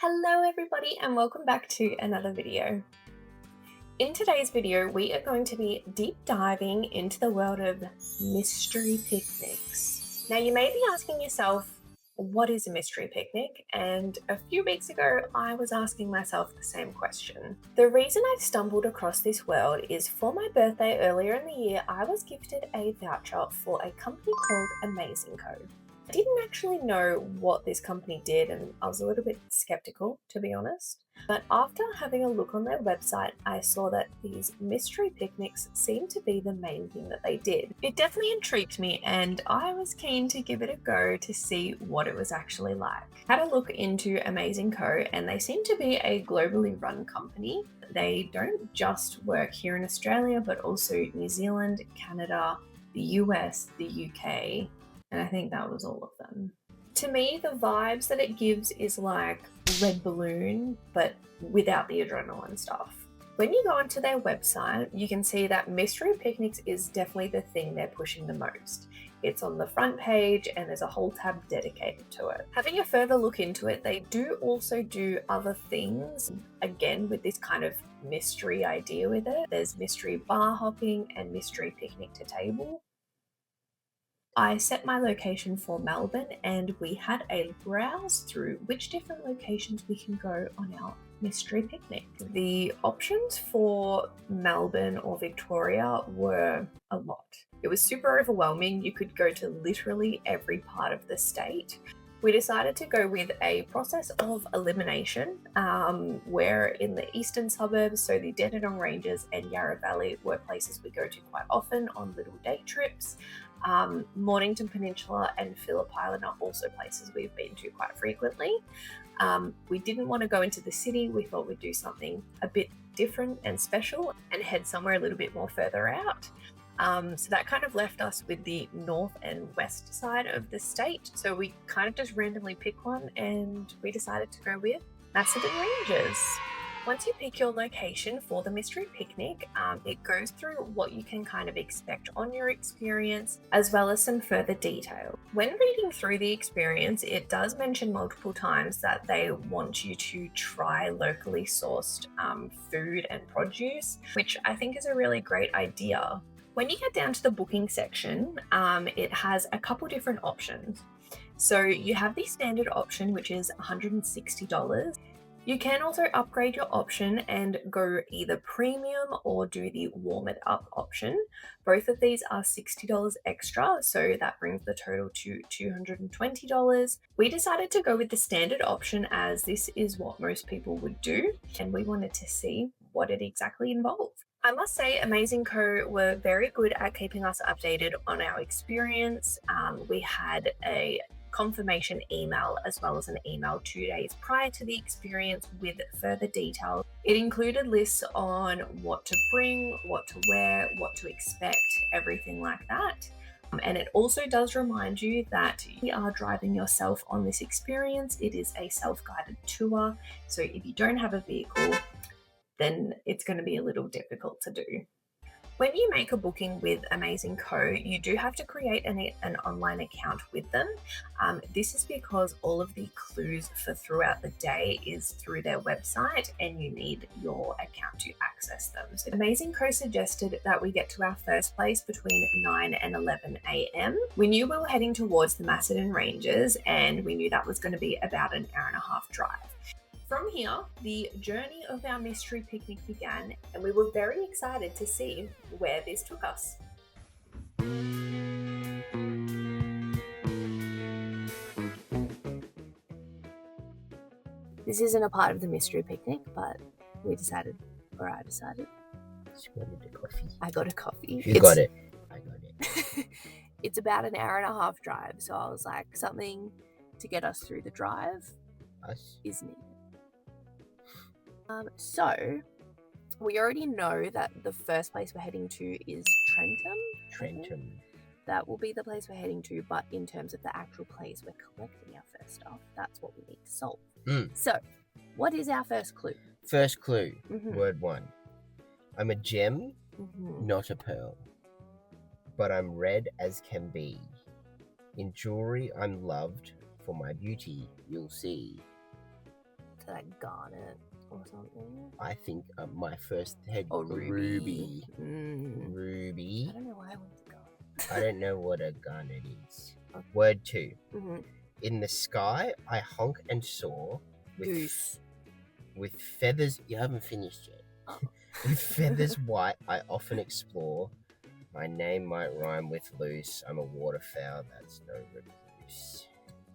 Hello everybody and welcome back to another video. In today's video, we are going to be deep diving into the world of mystery picnics. Now you may be asking yourself, what is a mystery picnic? And a few weeks ago, I was asking myself the same question. The reason I've stumbled across this world is for my birthday earlier in the year, I was gifted a voucher for a company called Amazing Co. I didn't actually know what this company did and I was a little bit skeptical, to be honest. But after having a look on their website, I saw that these mystery picnics seemed to be the main thing that they did. It definitely intrigued me and I was keen to give it a go to see what it was actually like. Had a look into Amazing Co and they seem to be a globally run company. They don't just work here in Australia but also New Zealand, Canada, the US, the UK, and I think that was all of them. To me, the vibes that it gives is like Red Balloon, but without the adrenaline stuff. When you go onto their website, you can see that Mystery Picnics is definitely the thing they're pushing the most. It's on the front page and there's a whole tab dedicated to it. Having a further look into it, they do also do other things, again, with this kind of mystery idea with it. There's mystery bar hopping and mystery picnic to table. I set my location for Melbourne and we had a browse through which different locations we can go on our mystery picnic. The options for Melbourne or Victoria were a lot. It was super overwhelming. You could go to literally every part of the state. We decided to go with a process of elimination, where in the eastern suburbs, so the Dandenong Ranges and Yarra Valley were places we go to quite often on little day trips. Mornington Peninsula and Phillip Island are also places we've been to quite frequently. We didn't want to go into the city. We thought we'd do something a bit different and special and head somewhere a little bit more further out. So that kind of left us with the north and west side of the state. So we kind of just randomly picked one and we decided to go with Macedon Ranges. Once you pick your location for the mystery picnic, it goes through what you can kind of expect on your experience, as well as some further detail. When reading through the experience, it does mention multiple times that they want you to try locally sourced food and produce, which I think is a really great idea. When you get down to the booking section, it has a couple different options. So you have the standard option, which is $160. You can also upgrade your option and go either premium or do the warm it up option. Both of these are $60 extra, so that brings the total to $220. We decided to go with the standard option as this is what most people would do, and we wanted to see what it exactly involved. I must say, Amazing Co were very good at keeping us updated on our experience. We had a confirmation email as well as an email 2 days prior to the experience with further detail. It included lists on what to bring, what to wear, what to expect, everything like that. And it also does remind you that you are driving yourself on this experience. It is a self-guided tour. So if you don't have a vehicle, then it's going to be a little difficult to do. When you make a booking with Amazing Co, you do have to create an online account with them. This is because all of the clues for throughout the day is through their website and you need your account to access them. So Amazing Co suggested that we get to our first place between 9 and 11 a.m. We knew we were heading towards the Macedon Ranges and we knew that was going to be about an hour and a half drive. From here, the journey of our mystery picnic began, and we were very excited to see where this took us. This isn't a part of the mystery picnic, but I decided. She wanted a coffee. I got a coffee. You got it. I got it. It's about an hour and a half drive, so I was like, something to get us through the drive is needed. So we already know that the first place we're heading to is Trentham. That will be the place we're heading to, but in terms of the actual place we're collecting our first stuff, that's what we need to solve. So, what is our first clue? First clue, word 1. I'm a gem, not a pearl, but I'm red as can be. In jewelry I'm loved, for my beauty you'll see. to like garnet or something. I think my first head Ruby. Ruby. I don't know why I went to garnet. I don't know what a garnet is. Okay. Word 2. In the sky, I honk and soar. Goose. With feathers. You haven't finished yet. Oh. With feathers white, I often explore. My name might rhyme with loose. I'm a waterfowl. That's no goose.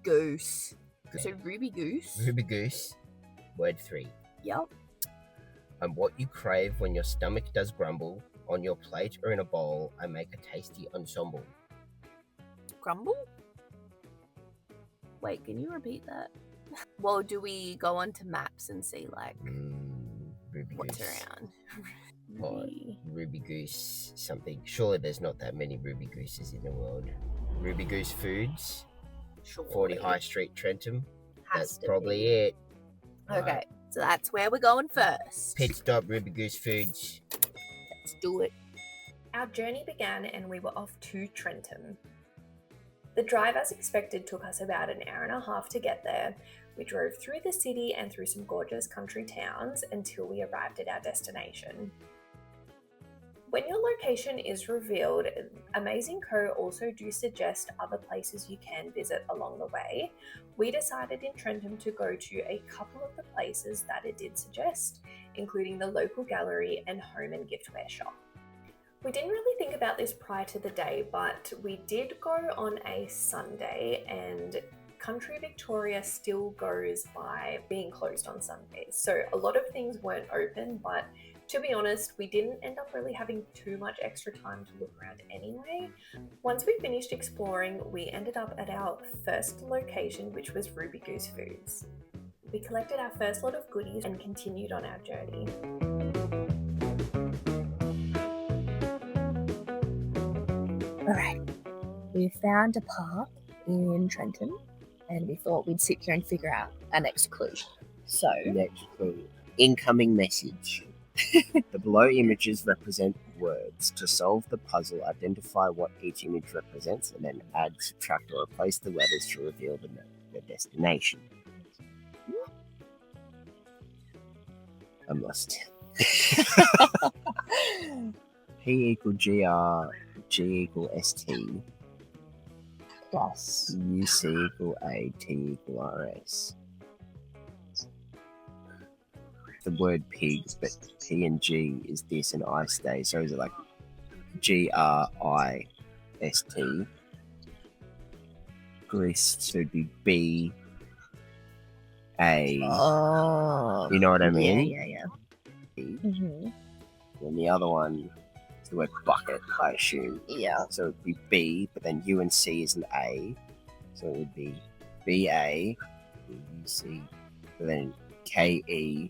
Goose. So Ruby Goose. Ruby Goose. Word 3. Yep. I'm what you crave when your stomach does grumble. On your plate or in a bowl, I make a tasty ensemble. Grumble? Wait, can you repeat that? Well, do we go onto maps and see like Ruby what's Goose around? Ruby Goose something. Surely there's not that many Ruby Gooses in the world. Ruby Goose Foods. Surely. 40 High Street, Trentham. That's probably it. Okay, so that's where we're going first. Pit stop, Ruby Goose Foods. Let's do it. Our journey began and we were off to Trentham. The drive, as expected, took us about an hour and a half to get there. We drove through the city and through some gorgeous country towns until we arrived at our destination. When your location is revealed, Amazing Co also do suggest other places you can visit along the way. We decided in Trentham to go to a couple of the places that it did suggest, including the local gallery and home and giftware shop. We didn't really think about this prior to the day, but we did go on a Sunday, and Country Victoria still goes by being closed on Sundays. So a lot of things weren't open, but to be honest, we didn't end up really having too much extra time to look around anyway. Once we finished exploring, we ended up at our first location, which was Ruby Goose Foods. We collected our first lot of goodies and continued on our journey. Alright, we found a park in Trentham and we thought we'd sit here and figure out our next clue. So, next clue. Incoming message. The below images represent words. To solve the puzzle, identify what each image represents and then add, subtract, or replace the letters to reveal the destination. I'm lost. P equal GR, G equal ST. Plus UC equal A, T equal RS. The word pig, but P and G is this and I stay. So is it like GRIST? Grist, so it'd be BA. Oh, you know what I mean? Yeah. Mm-hmm. And the other one is the word bucket, I assume. Yeah. So it'd be B, but then U and C is an A. So it would be BA, UC, but then KE.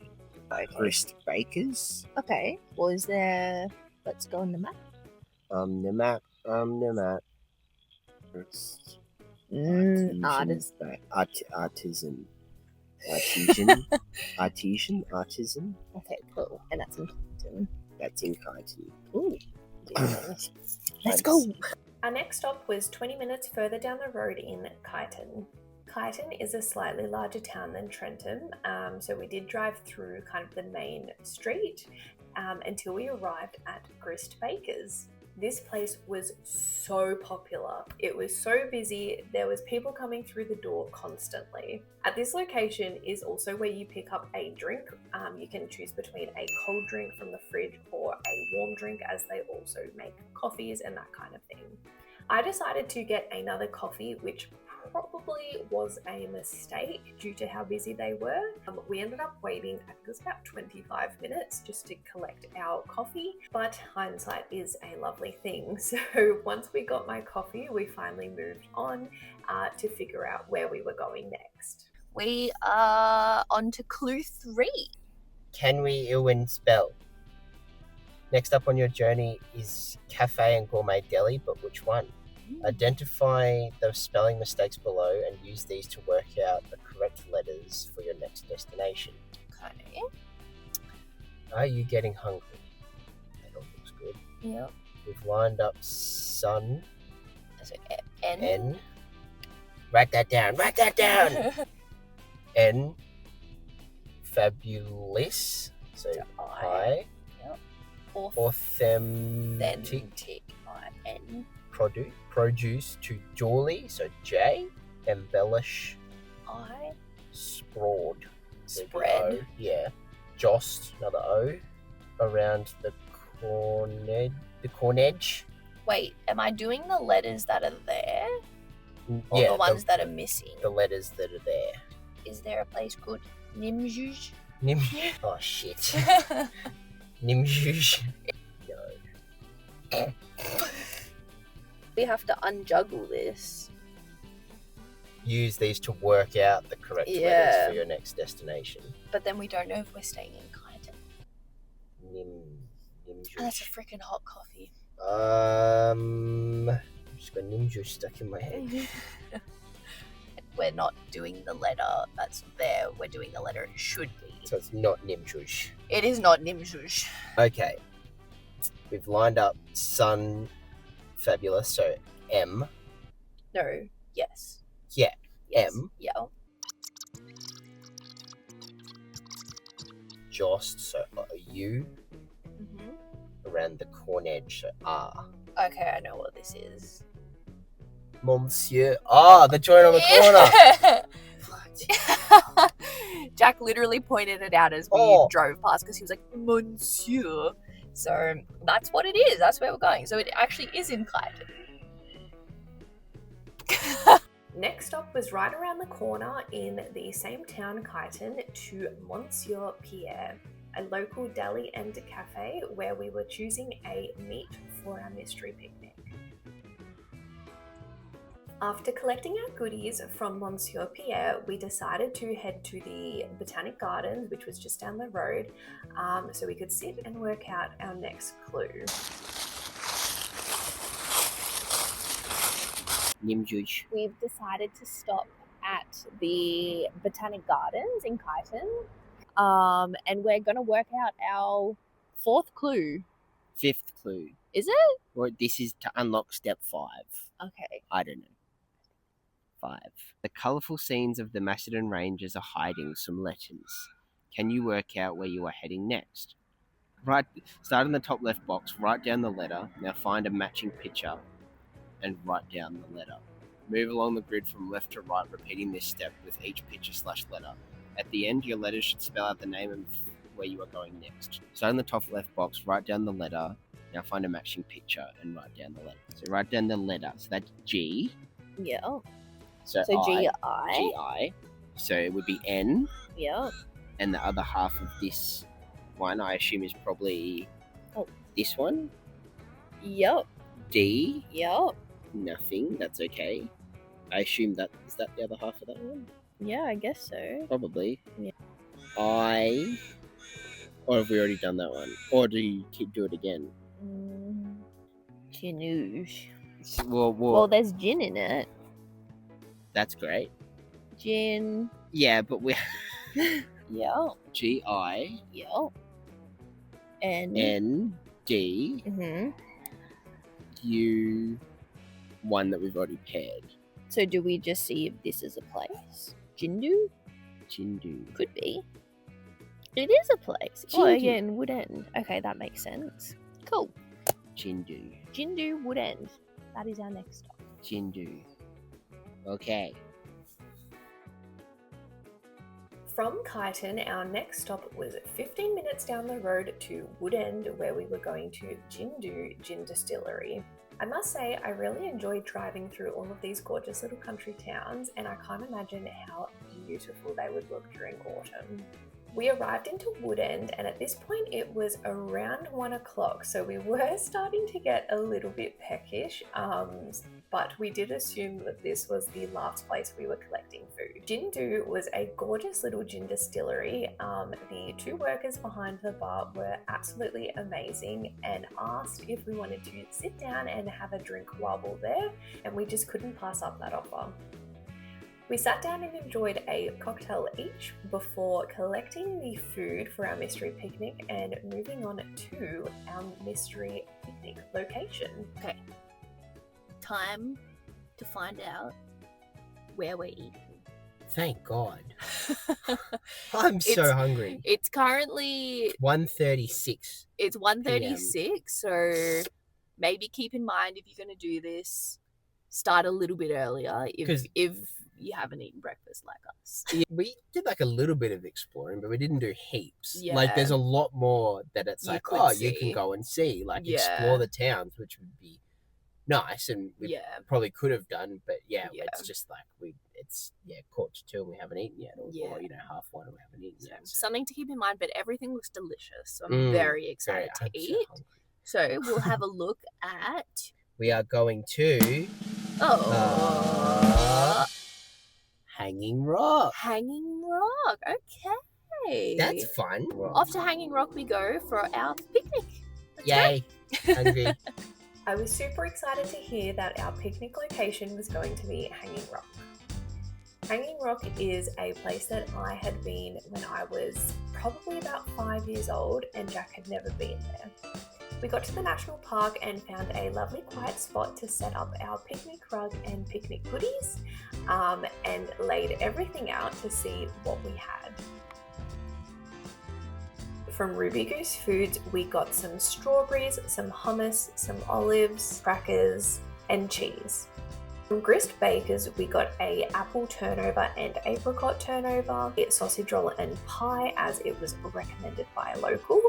Grist Bakers. Okay. Well, is there... Let's go on the map. The map. Grist. Artisan. Okay, cool. And that's in Kyneton. That's in Kyneton. Ooh. Let's go. Our next stop was 20 minutes further down the road in Kyneton. Kyneton is a slightly larger town than Trentham, so we did drive through kind of the main street until we arrived at Grist Bakers. This place was so popular. It was so busy. There was people coming through the door constantly. At this location is also where you pick up a drink. You can choose between a cold drink from the fridge or a warm drink, as they also make coffees and that kind of thing. I decided to get another coffee, which probably was a mistake due to how busy they were. We ended up waiting, I think it was about 25 minutes just to collect our coffee, but hindsight is a lovely thing. So once we got my coffee, we finally moved on to figure out where we were going next. We are on to clue 3. Can we Ewan spell? Next up on your journey is Cafe and Gourmet Deli, but which one? Identify the spelling mistakes below and use these to work out the correct letters for your next destination. Okay. Are you getting hungry? That all looks good. Yep. We've lined up sun. So N. N. Write that down. N. Fabulis. So I. Yep. Authentic. I-N. Produce to jolly. So J. Embellish. I. Spread. Spread. Yeah. Jost. Another O. Around the cornedge. Wait, am I doing the letters that are there? Or Yeah, the ones that are missing? the letters that are there. Is there a place called Nimjuj? Oh shit. Nimjuj. No. We have to unjuggle this. Use these to work out the correct letters for your next destination. But then we don't know if we're staying in Kyneton. Nimjuj. Oh, that's a freaking hot coffee. I've just got Nimjuj stuck in my head. We're not doing the letter that's there. We're doing the letter it should be. So it's not Nimjuj. It is not Nimjuj. Okay. We've lined up Sun Fabulous, so M. No. Yes. Yeah. Yes. M. Yeah. Jost, so U. Mm-hmm. Around the cornedge, so R. Okay, I know what this is. Monsieur. Ah, the joint on the corner. Jack literally pointed it out as we drove past because he was like, Monsieur. So that's what it is. That's where we're going. So it actually is in Kyneton. Next stop was right around the corner in the same town, Kyneton, to Monsieur Pierre, a local deli and cafe where we were choosing a meat for our mystery picnic. After collecting our goodies from Monsieur Pierre, we decided to head to the Botanic Gardens, which was just down the road, so we could sit and work out our next clue. Nimjuj. We've decided to stop at the Botanic Gardens in Kyneton, and we're going to work out our fourth clue. Fifth clue. Is it? Or this is to unlock step 5. Okay. I don't know. 5. The colourful scenes of the Macedon Ranges are hiding some letters. Can you work out where you are heading next? Right. Start in the top left box. Write down the letter. Now find a matching picture and write down the letter. Move along the grid from left to right, repeating this step with each picture/letter. At the end, your letters should spell out the name of where you are going next. Start in the top left box, write down the letter. Now find a matching picture and write down the letter. So write down the letter. So that's G. Yeah. So G-I. G-I. So it would be N. Yeah. And the other half of this one, I assume, is probably this one. Yep. D. Yep. Nothing. That's okay. I assume that is that the other half of that one? Yeah, I guess so. Probably. Yeah. I. Or have we already done that one? Or do you do it again? Ginouge. Well, there's gin in it. That's great. Gin. Yeah, but we. Yeah. G-I. Yeah. N-D. Mm-hmm. U. One that we've already paired. So do we just see if this is a place? Jindu? Jindu. Could be. It is a place. Oh, Jindu. again, Wood End. Okay, that makes sense. Cool. Jindu. Jindu, Wood End. That is our next stop. Jindu. Okay. From Kyneton, our next stop was 15 minutes down the road to Wood End, where we were going to Jindu Gin Distillery. I must say, I really enjoyed driving through all of these gorgeous little country towns, and I can't imagine how beautiful they would look during autumn. We arrived into Wood End, and at this point it was around 1 o'clock, so we were starting to get a little bit peckish, but we did assume that this was the last place we were collecting food. Jindu was a gorgeous little gin distillery. The 2 workers behind the bar were absolutely amazing and asked if we wanted to sit down and have a drink while we were there, and we just couldn't pass up that offer. We sat down and enjoyed a cocktail each before collecting the food for our mystery picnic and moving on to our mystery picnic location. Okay. Time to find out where we're eating. Thank God. I'm so It's- hungry. It's currently 1:36. it's 1:36, so maybe keep in mind if you're going to do this, start a little bit earlier if you haven't eaten breakfast like us. Yeah, we did like a little bit of exploring, but we didn't do heaps. Yeah. Like there's a lot more that it's You like, could oh, you see. can go and see, like Yeah. explore the towns, which would be nice, and we Yeah. probably could have done, but yeah, Yeah. it's just like it's 1:45 and we haven't eaten yet, or Yeah. 1:30 and we haven't eaten yet. So. Something to keep in mind, but everything looks delicious, so I'm very excited to I'm so eat. hungry. So we'll have a look at We are going to Hanging Rock. Hanging Rock. Okay. That's fun. Off to Hanging Rock we go for our picnic. Let's go. Yay! Hungry. I was super excited to hear that our picnic location was going to be Hanging Rock. Hanging Rock is a place that I had been when I was probably about 5 years old, and Jack had never been there. We got to the national park and found a lovely quiet spot to set up our picnic rug and picnic goodies, and laid everything out to see what we had. From Ruby Goose Foods, we got some strawberries, some hummus, some olives, crackers, and cheese. From Grist Bakers, we got a apple turnover and apricot turnover, sausage roll and pie as it was recommended by a local.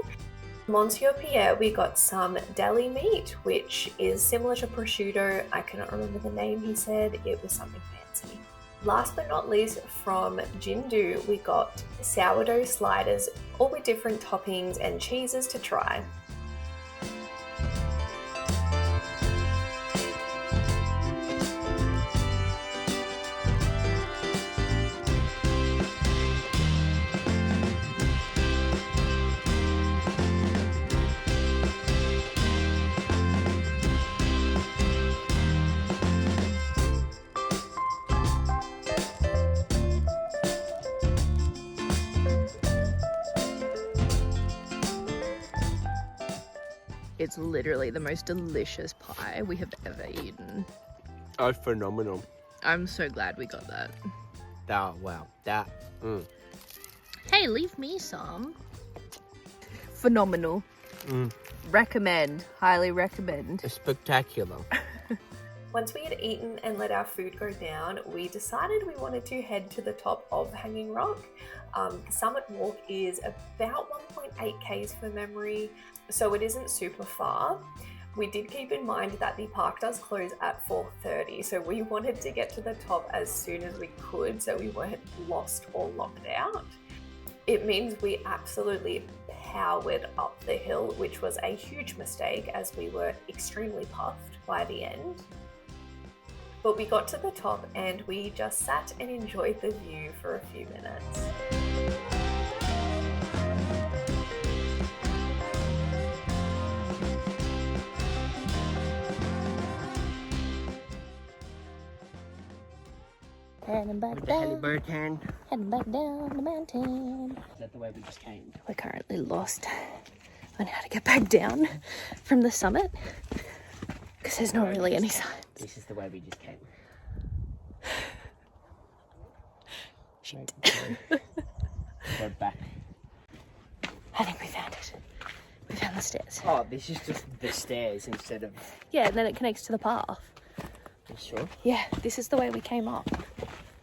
Monsieur Pierre, we got some deli meat, which is similar to prosciutto. I cannot remember the name he said. It was something fancy. Last but not least, from Jindu, we got sourdough sliders, all with different toppings and cheeses to try. It's literally the most delicious pie we have ever eaten. Oh, phenomenal. I'm so glad we got that. Oh, wow. That. Hey, leave me some. Phenomenal. Recommend. Highly recommend. It's spectacular. Once we had eaten and let our food go down, we decided we wanted to head to the top of Hanging Rock. The summit walk is about 1.8 k's for memory, so it isn't super far. We did keep in mind that the park does close at 4:30, so we wanted to get to the top as soon as we could so we weren't lost or locked out. It means we absolutely powered up the hill, which was a huge mistake as we were extremely puffed by the end. But we got to the top and we just sat and enjoyed the view for a few minutes. Heading back With the down. Halliburton. Heading back down the mountain. Is that the way we just came? We're currently lost on how to get back down from the summit because there's not really any signs. This is the way we just came. Shit. Go back. I think we found it. We found the stairs. Oh, this is just the stairs instead of... Yeah, and then it connects to the path. You sure? Yeah, this is the way we came up.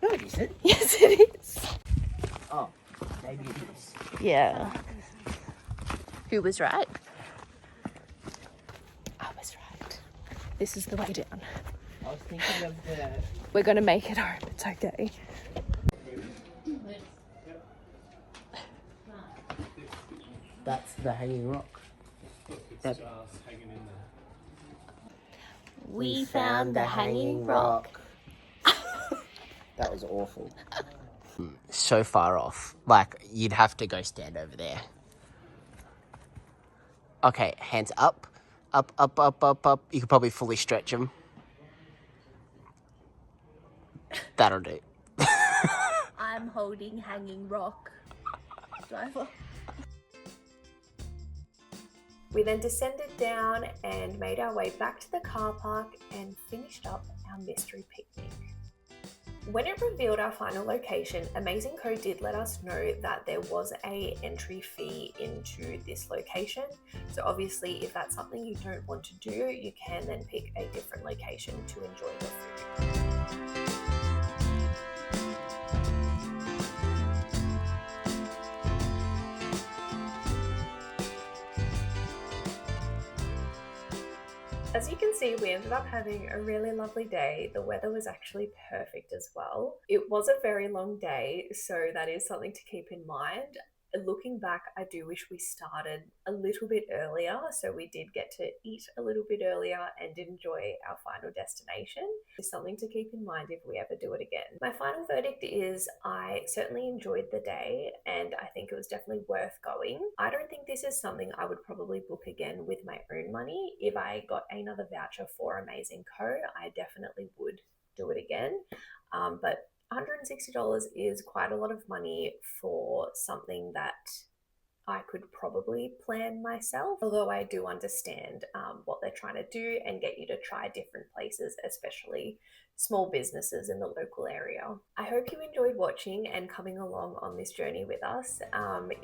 No, it isn't. Yes, it is. Oh, maybe it is. Yeah. Who was right? I was right. This is the way down. I was thinking of the... We're gonna make it home. It's okay. That's the Hanging Rock. That... We found the Hanging Rock. That was awful. So far off. Like, you'd have to go stand over there. Okay, hands up. Up, up, up, up, up. You could probably fully stretch them. That'll do. I'm holding Hanging Rock. Driver. We then descended down and made our way back to the car park and finished up our mystery picnic. When it revealed our final location, Amazing Co did let us know that there was an entry fee into this location. So obviously, if that's something you don't want to do, you can then pick a different location to enjoy your food. As you can see, we ended up having a really lovely day. The weather was actually perfect as well. It was a very long day, so that is something to keep in mind. Looking back, I do wish we started a little bit earlier, so we did get to eat a little bit earlier and enjoy our final destination. It's something to keep in mind if we ever do it again. My final verdict is I certainly enjoyed the day and I think it was definitely worth going. I don't think this is something I would probably book again with my own money. If I got another voucher for Amazing Co, I definitely would do it again. But $160 is quite a lot of money for something that I could probably plan myself, although I do understand what they're trying to do and get you to try different places, especially small businesses in the local area. I hope you enjoyed watching and coming along on this journey with us.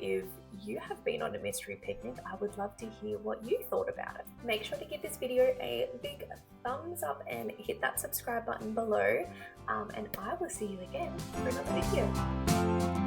If you have been on a mystery picnic, I would love to hear what you thought about it. Make sure to give this video a big thumbs up and hit that subscribe button below. And I will see you again for another video.